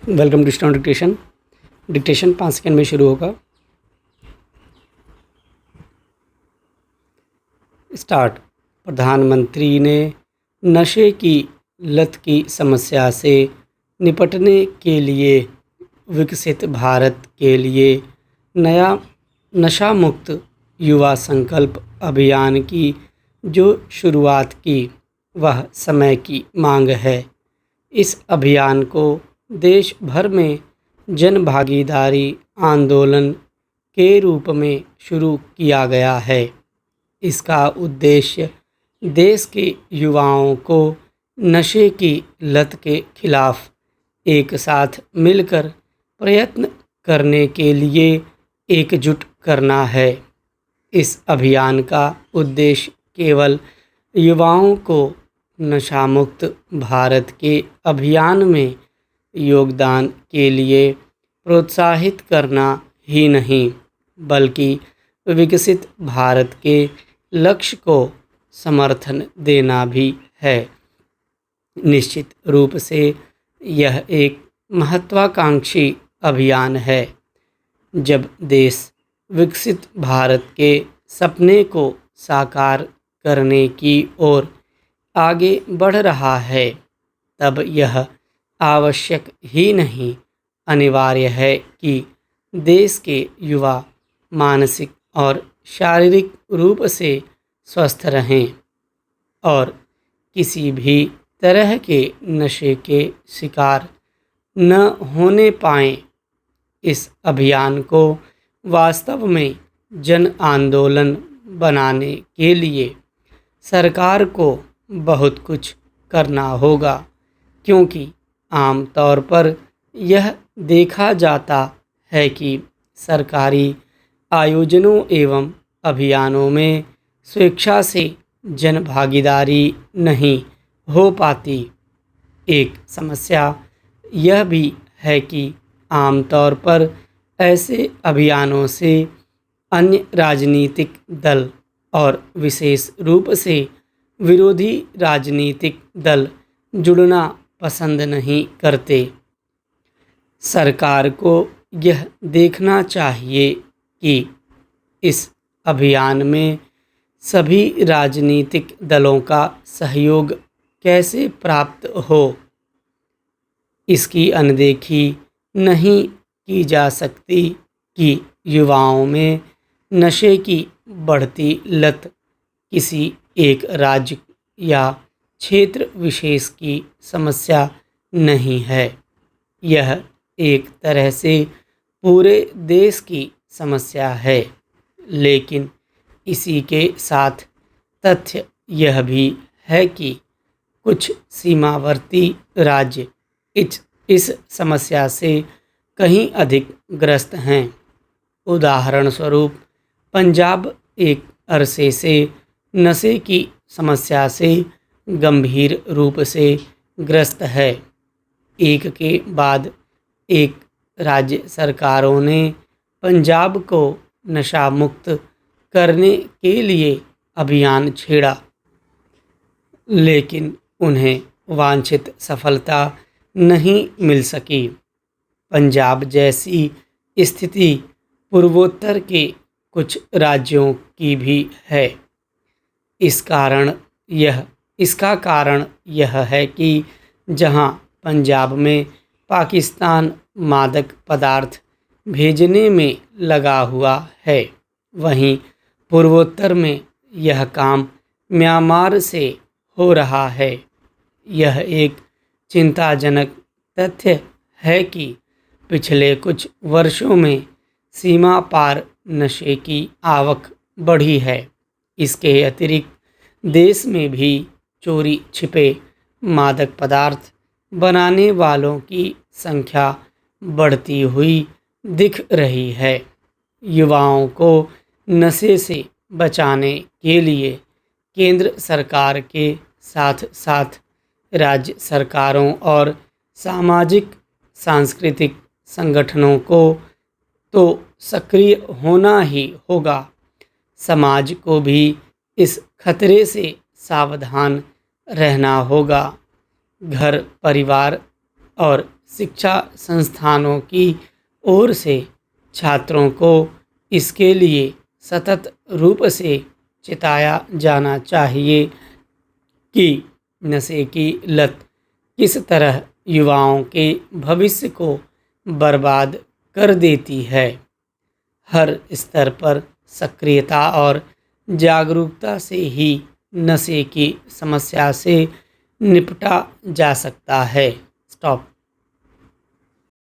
Welcome to stone dictation. Dictation 5 second में शुरू होगा। स्टार्ट। प्रधानमंत्री ने नशे की लत की समस्या से निपटने के लिए विकसित भारत के लिए नया नशा मुक्त युवा संकल्प अभियान की जो शुरुआत की वह समय की मांग है। इस अभियान को देश भर में जन भागीदारी आंदोलन के रूप में शुरू किया गया है। इसका उद्देश्य देश के युवाओं को नशे की लत के खिलाफ एक साथ मिलकर प्रयत्न करने के लिए एकजुट करना है। इस अभियान का उद्देश्य केवल युवाओं को नशा मुक्त भारत के अभियान में योगदान के लिए प्रोत्साहित करना ही नहीं, बल्कि विकसित भारत के लक्ष्य को समर्थन देना भी है। निश्चित रूप से यह एक महत्वाकांक्षी अभियान है। जब देश विकसित भारत के सपने को साकार करने की ओर आगे बढ़ रहा है, तब यह आवश्यक ही नहीं अनिवार्य है कि देश के युवा मानसिक और शारीरिक रूप से स्वस्थ रहें और किसी भी तरह के नशे के शिकार न होने पाएं। इस अभियान को वास्तव में जन आंदोलन बनाने के लिए सरकार को बहुत कुछ करना होगा, क्योंकि आम तौर पर यह देखा जाता है कि सरकारी आयोजनों एवं अभियानों में स्वेच्छा से जन भागीदारी नहीं हो पाती। एक समस्या यह भी है कि आमतौर पर ऐसे अभियानों से अन्य राजनीतिक दल और विशेष रूप से विरोधी राजनीतिक दल जुड़ना पसंद नहीं करते। सरकार को यह देखना चाहिए कि इस अभियान में सभी राजनीतिक दलों का सहयोग कैसे प्राप्त हो। इसकी अनदेखी नहीं की जा सकती कि युवाओं में नशे की बढ़ती लत किसी एक राज्य या क्षेत्र विशेष की समस्या नहीं है। यह एक तरह से पूरे देश की समस्या है। लेकिन इसी के साथ तथ्य यह भी है कि कुछ सीमावर्ती राज्य इस समस्या से कहीं अधिक ग्रस्त हैं। उदाहरण स्वरूप पंजाब एक अरसे से नशे की समस्या से गंभीर रूप से ग्रस्त है। एक के बाद एक राज्य सरकारों ने पंजाब को नशा मुक्त करने के लिए अभियान छेड़ा, लेकिन उन्हें वांछित सफलता नहीं मिल सकी। पंजाब जैसी स्थिति पूर्वोत्तर के कुछ राज्यों की भी है। इसका कारण यह है कि जहां पंजाब में पाकिस्तान मादक पदार्थ भेजने में लगा हुआ है, वहीं पूर्वोत्तर में यह काम म्यांमार से हो रहा है। यह एक चिंताजनक तथ्य है कि पिछले कुछ वर्षों में सीमा पार नशे की आवक बढ़ी है। इसके अतिरिक्त देश में भी चोरी छिपे मादक पदार्थ बनाने वालों की संख्या बढ़ती हुई दिख रही है। युवाओं को नशे से बचाने के लिए केंद्र सरकार के साथ साथ राज्य सरकारों और सामाजिक सांस्कृतिक संगठनों को तो सक्रिय होना ही होगा। समाज को भी इस खतरे से सावधान रहना होगा। घर परिवार और शिक्षा संस्थानों की ओर से छात्रों को इसके लिए सतत रूप से चिताया जाना चाहिए कि नशे की लत किस तरह युवाओं के भविष्य को बर्बाद कर देती है। हर स्तर पर सक्रियता और जागरूकता से ही नशे की समस्या से निपटा जा सकता है। स्टॉप।